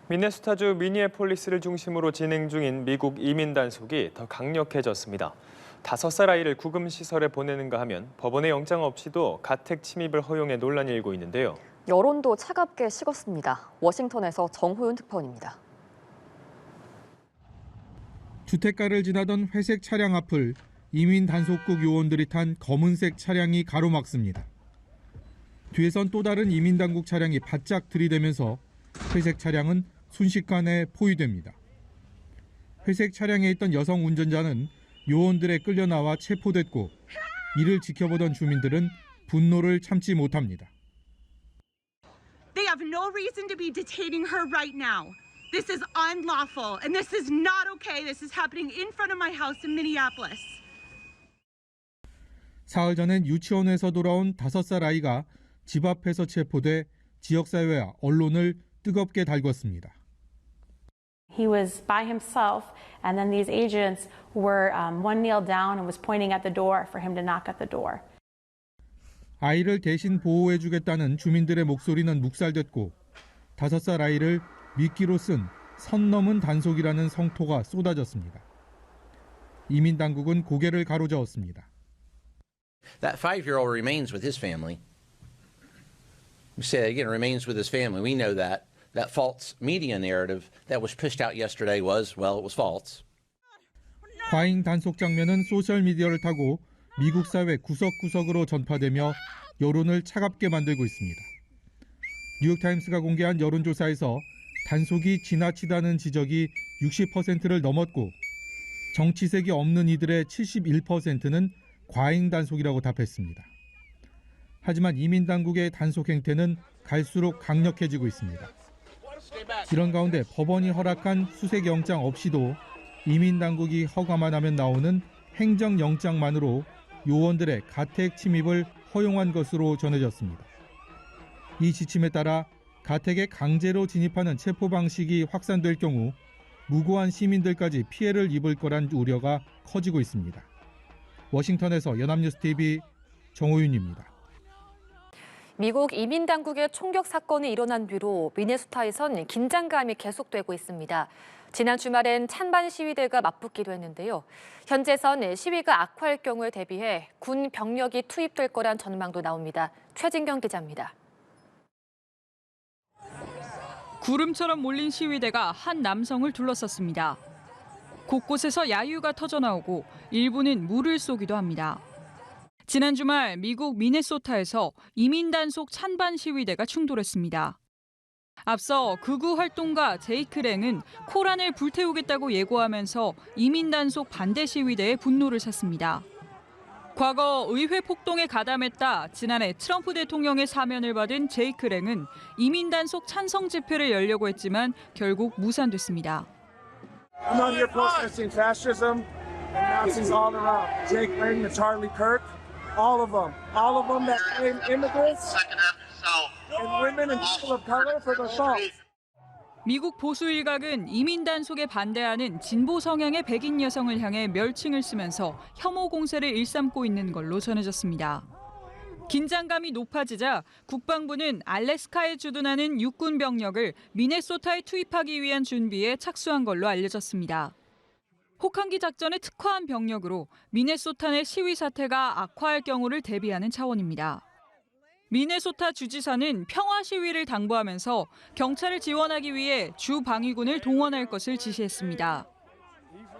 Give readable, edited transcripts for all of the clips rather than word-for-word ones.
미네소타주 미니애폴리스를 중심으로 진행 중인 미국 이민 단속이 더 강력해졌습니다. 5살 아이를 구금시설에 보내는가 하면 법원의 영장 없이도 가택 침입을 허용해 논란이 일고 있는데요. 여론도 차갑게 식었습니다. 워싱턴에서 정호윤 특파원입니다. 주택가를 지나던 회색 차량 앞을 이민 단속국 요원들이 탄 검은색 차량이 가로막습니다. 뒤에선 또 다른 이민 당국 차량이 바짝 들이대면서 회색 차량은 순식간에 포위됩니다. 회색 차량에 있던 여성 운전자는 요원들에 끌려 나와 체포됐고 이를 지켜보던 주민들은 분노를 참지 못합니다. They have no reason to be detaining her right now. This is unlawful and this is not okay. This is happening in front of my house in Minneapolis. 사흘 전엔 유치원에서 돌아온 5살 아이가 집 앞에서 체포돼 지역사회와 언론을 뜨겁게 달궜습니다. He was by himself, and then these agents were one kneel down and was pointing at the door for him to knock at the door. 아이를 대신 보호해주겠다는 주민들의 목소리는 묵살됐고 5살 아이를 미끼로 쓴 선 넘은 단속이라는 성토가 쏟아졌습니다. 이민 당국은 고개를 가로저었습니다. That 5-year-old remains with his family. We say again, remains with his family. We know that. That false media narrative that was pushed out yesterday was, well, it was false. 과잉 단속 장면은 소셜미디어를 타고 미국 사회 구석구석으로 전파되며 여론을 차갑게 만들고 있습니다. 뉴욕타임스가 공개한 여론조사에서 단속이 지나치다는 지적이 60%를 넘었고 정치색이 없는 이들의 71%는 과잉 단속이라고 답했습니다. 하지만 이민 당국의 단속 행태는 갈수록 강력해지고 있습니다. 이런 가운데 법원이 허락한 수색 영장 없이도 이민 당국이 허가만 하면 나오는 행정 영장만으로 요원들의 가택 침입을 허용한 것으로 전해졌습니다. 이 지침에 따라 가택에 강제로 진입하는 체포 방식이 확산될 경우 무고한 시민들까지 피해를 입을 거란 우려가 커지고 있습니다. 워싱턴에서 연합뉴스TV 정호윤입니다. 미국 이민 당국의 총격 사건이 일어난 뒤로 미네소타에선 긴장감이 계속되고 있습니다. 지난 주말엔 찬반 시위대가 맞붙기도 했는데요. 현재선 시위가 악화할 경우에 대비해 군 병력이 투입될 거란 전망도 나옵니다. 최진경 기자입니다. 구름처럼 몰린 시위대가 한 남성을 둘러쌌습니다. 곳곳에서 야유가 터져나오고 일부는 물을 쏘기도 합니다. 지난 주말 미국 미네소타에서 이민 단속 찬반 시위대가 충돌했습니다. 앞서 극우 활동가 제이크 랭은 코란을 불태우겠다고 예고하면서 이민 단속 반대 시위대의 분노를 샀습니다. 과거 의회 폭동에 가담했다 지난해 트럼프 대통령의 사면을 받은 제이크 랭은 이민 단속 찬성 집회를 열려고 했지만 결국 무산됐습니다. I'm out here protesting fascism and Nazis all around. Jake Lang and Charlie Kirk, all of them that blame immigrants and women and people of color for the assault. 미국 보수 일각은 이민 단속에 반대하는 진보 성향의 백인 여성을 향해 멸칭을 쓰면서 혐오 공세를 일삼고 있는 걸로 전해졌습니다. 긴장감이 높아지자 국방부는 알래스카에 주둔하는 육군 병력을 미네소타에 투입하기 위한 준비에 착수한 걸로 알려졌습니다. 혹한기 작전에 특화한 병력으로 미네소타 내 시위 사태가 악화할 경우를 대비하는 차원입니다. 미네소타 주지사는 평화 시위를 당부하면서 경찰을 지원하기 위해 주 방위군을 동원할 것을 지시했습니다.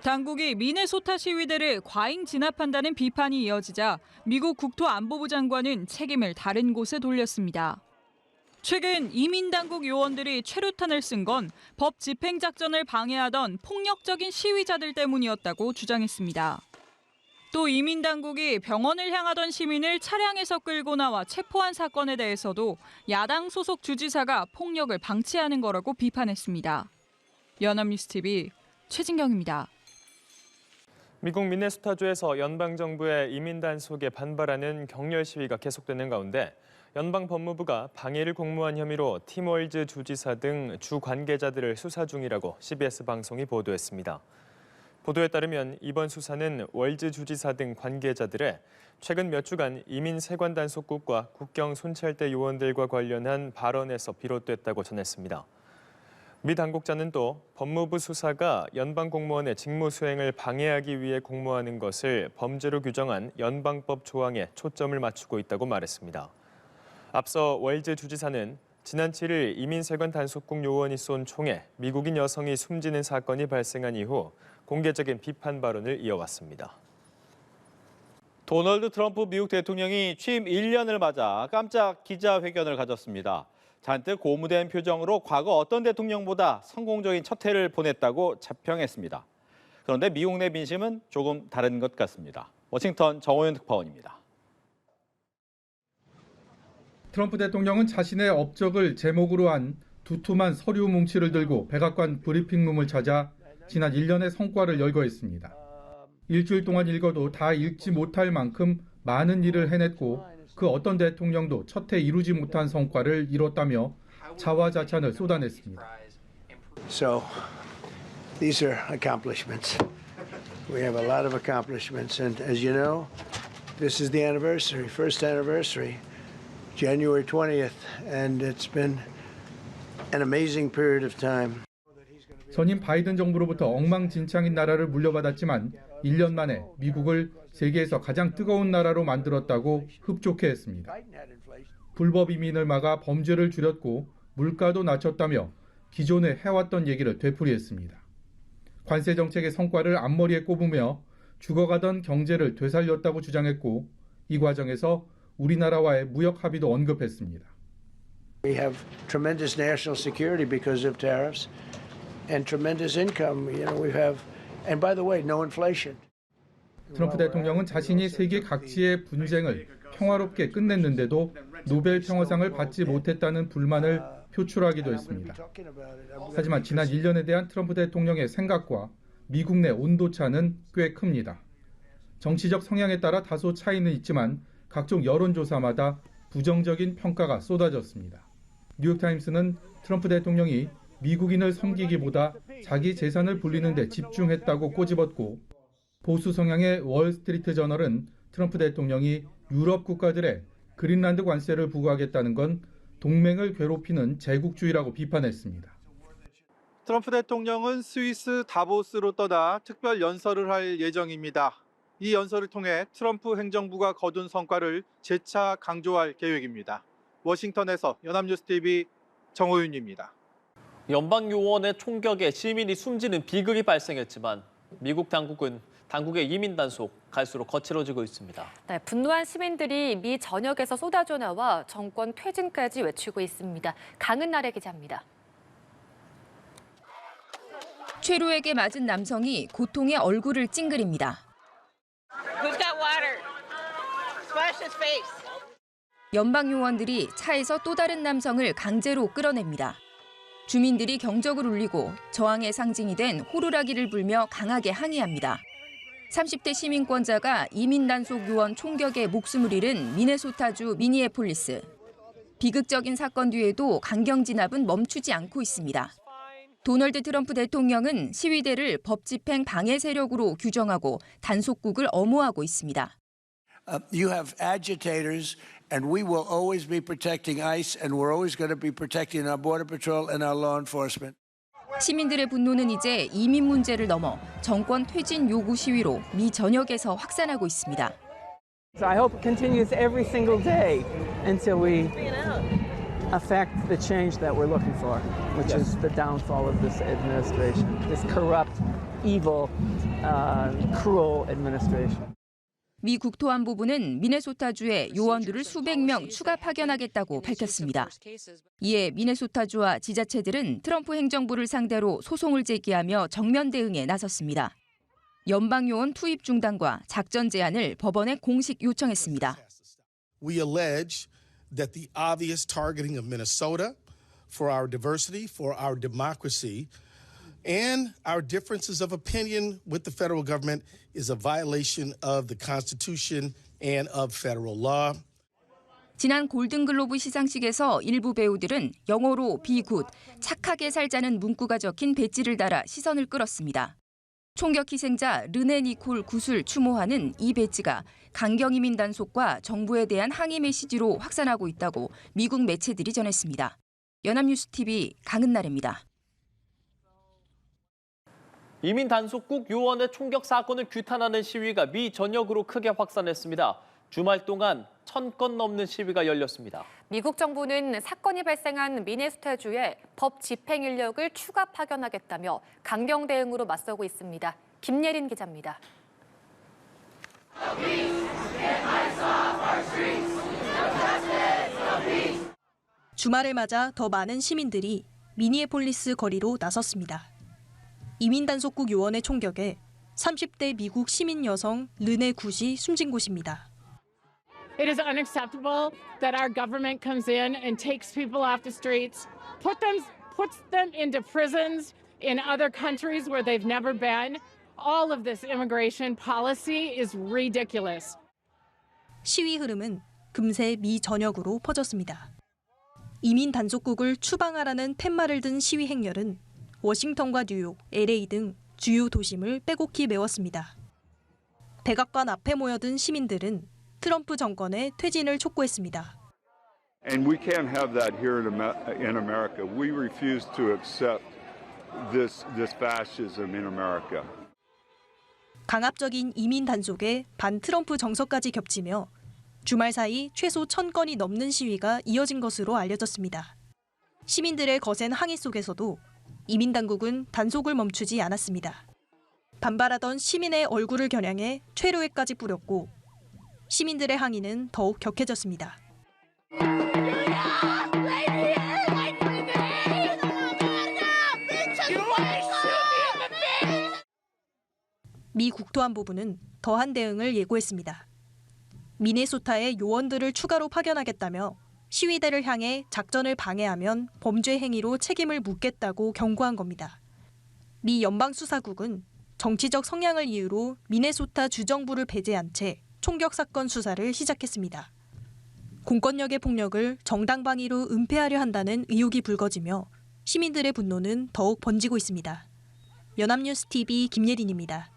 당국이 미네소타 시위대를 과잉 진압한다는 비판이 이어지자 미국 국토안보부 장관은 책임을 다른 곳에 돌렸습니다. 최근 이민 당국 요원들이 최루탄을 쓴 건 법 집행 작전을 방해하던 폭력적인 시위자들 때문이었다고 주장했습니다. 또 이민 당국이 병원을 향하던 시민을 차량에서 끌고 나와 체포한 사건에 대해서도 야당 소속 주지사가 폭력을 방치하는 거라고 비판했습니다. 연합뉴스TV 최진경입니다. 미국 미네소타주에서 연방정부의 이민 단속에 반발하는 격렬 시위가 계속되는 가운데 연방법무부가 방해를 공모한 혐의로 팀 월즈 주지사 등 주 관계자들을 수사 중이라고 CBS 방송이 보도했습니다. 보도에 따르면 이번 수사는 월즈 주지사 등 관계자들의 최근 몇 주간 이민 세관 단속국과 국경 순찰대 요원들과 관련한 발언에서 비롯됐다고 전했습니다. 미 당국자는 또 법무부 수사가 연방 공무원의 직무 수행을 방해하기 위해 공모하는 것을 범죄로 규정한 연방법 조항에 초점을 맞추고 있다고 말했습니다. 앞서 월즈 주지사는 지난 7일 이민세관 단속국 요원이 쏜 총에 미국인 여성이 숨지는 사건이 발생한 이후 공개적인 비판 발언을 이어왔습니다. 도널드 트럼프 미국 대통령이 취임 1년을 맞아 깜짝 기자회견을 가졌습니다. 잔뜩 고무된 표정으로 과거 어떤 대통령보다 성공적인 첫 해를 보냈다고 자평했습니다. 그런데 미국 내 민심은 조금 다른 것 같습니다. 워싱턴 정호연 특파원입니다. 트럼프 대통령은 자신의 업적을 제목으로 한 두툼한 서류 뭉치를 들고 백악관 브리핑룸을 찾아 지난 1년의 성과를 열거했습니다. 일주일 동안 읽어도 다 읽지 못할 만큼 많은 일을 해냈고 그 어떤 대통령도 첫 해 이루지 못한 성과를 이뤘다며 자화자찬을 쏟아냈습니다. So these are accomplishments. We have a lot of accomplishments, and as you know, this is the anniversary, first anniversary, January 20th, and it's been an amazing period of time. 전임 바이든 정부로부터 엉망진창인 나라를 물려받았지만 1년 만에 미국을 세계에서 가장 뜨거운 나라로 만들었다고 흡족해 했습니다. 불법 이민을 막아 범죄를 줄였고 물가도 낮췄다며 기존에 해왔던 얘기를 되풀이했습니다. 관세 정책의 성과를 앞머리에 꼽으며 죽어가던 경제를 되살렸다고 주장했고 이 과정에서 우리나라와의 무역 합의도 언급했습니다. We have tremendous national security because of tariffs and tremendous income. You know, we have, and by the way, no inflation. 트럼프 대통령은 자신이 세계 각지의 분쟁을 평화롭게 끝냈는데도 노벨 평화상을 받지 못했다는 불만을 표출하기도 했습니다. 하지만 지난 1년에 대한 트럼프 대통령의 생각과 미국 내 온도차는 꽤 큽니다. 정치적 성향에 따라 다소 차이는 있지만 각종 여론조사마다 부정적인 평가가 쏟아졌습니다. 뉴욕타임스는 트럼프 대통령이 미국인을 섬기기보다 자기 재산을 불리는 데 집중했다고 꼬집었고 보수 성향의 월스트리트 저널은 트럼프 대통령이 유럽 국가들의 그린란드 관세를 부과하겠다는 건 동맹을 괴롭히는 제국주의라고 비판했습니다. 트럼프 대통령은 스위스 다보스로 떠나 특별 연설을 할 예정입니다. 이 연설을 통해 트럼프 행정부가 거둔 성과를 재차 강조할 계획입니다. 워싱턴에서 연합뉴스TV 정호윤입니다. 연방 요원의 총격에 시민이 숨지는 비극이 발생했지만 미국 당국의 이민 단속 갈수록 거칠어지고 있습니다. 네, 분노한 시민들이 미 전역에서 쏟아져 나와 정권 퇴진까지 외치고 있습니다. 강은나래 기자입니다. 최루에게 맞은 남성이 고통에 얼굴을 찡그립니다. 연방 요원들이 차에서 또 다른 남성을 강제로 끌어냅니다. 주민들이 경적을 울리고 저항의 상징이 된 호루라기를 불며 강하게 항의합니다. 30대 시민권자가 이민 단속 요원 총격에 목숨을 잃은 미네소타주 미니애폴리스. 비극적인 사건 뒤에도 강경 진압은 멈추지 않고 있습니다. 도널드 트럼프 대통령은 시위대를 법 집행 방해 세력으로 규정하고 단속국을 엄호하고 있습니다. You have agitators, and we will always be protecting ICE, and we're always going to be protecting our Border Patrol and our law enforcement. 시민들의 분노는 이제 이민 문제를 넘어 정권 퇴진 요구 시위로 미 전역에서 확산하고 있습니다. So I hope it continues every single day until we affect the change that we're looking for, which is the downfall of this administration, this corrupt, evil, cruel administration. 미 국토안보부는 미네소타주에 요원들을 수백 명 추가 파견하겠다고 밝혔습니다. 이에 미네소타주와 지자체들은 트럼프 행정부를 상대로 소송을 제기하며 정면 대응에 나섰습니다. 연방 요원 투입 중단과 작전 제한을 법원에 공식 요청했습니다. We allege that the obvious targeting of Minnesota for our diversity, for our democracy, and our differences of opinion with the federal government is a violation of the Constitution and of federal law. 지난 골든글로브 시상식에서 일부 배우들은 영어로 Be good, 착하게 살자는 문구가 적힌 배지를 달아 시선을 끌었습니다. 총격 희생자 르네 니콜 굿을 추모하는 이 배지가 강경 이민 단속과 정부에 대한 항의 메시지로 확산하고 있다고 미국 매체들이 전했습니다. 연합뉴스TV 강은나래입니다. 이민 단속국 요원의 총격 사건을 규탄하는 시위가 미 전역으로 크게 확산했습니다. 주말 동안 1000건 넘는 시위가 열렸습니다. 미국 정부는 사건이 발생한 미네소타주에 법 집행 인력을 추가 파견하겠다며 강경 대응으로 맞서고 있습니다. 김예린 기자입니다. 주말을 맞아 더 많은 시민들이 미니애폴리스 거리로 나섰습니다. 이민 단속국 요원의 총격에 30대 미국 시민 여성 르네 굿이 숨진 곳입니다. It is unacceptable that our government comes in and takes people off the streets, puts them into prisons in other countries where they've never been. All of this immigration policy is ridiculous. 시위 흐름은 금세 미 전역으로 퍼졌습니다. 이민 단속국을 추방하라는 팻말을 든 시위 행렬은 워싱턴과 뉴욕, LA 등 주요 도심을 빼곡히 메웠습니다. 백악관 앞에 모여든 시민들은 트럼프 정권의 퇴진을 촉구했습니다. And we can't have that here in America. We refuse to accept this fascism in America. 강압적인 이민 단속에 반 트럼프 정서까지 겹치며 주말 사이 최소 1000건이 넘는 시위가 이어진 것으로 알려졌습니다. 시민들의 거센 항의 속에서도 이민 당국은 단속을 멈추지 않았습니다. 반발하던 시민의 얼굴을 겨냥해 최루액까지 뿌렸고 시민들의 항의는 더욱 격해졌습니다. 미 국토안보부는 더한 대응을 예고했습니다. 미네소타에 요원들을 추가로 파견하겠다며 시위대를 향해 작전을 방해하면 범죄 행위로 책임을 묻겠다고 경고한 겁니다. 미 연방수사국은 정치적 성향을 이유로 미네소타 주정부를 배제한 채 총격 사건 수사를 시작했습니다. 공권력의 폭력을 정당방위로 은폐하려 한다는 의혹이 불거지며 시민들의 분노는 더욱 번지고 있습니다. 연합뉴스 TV 김예린입니다.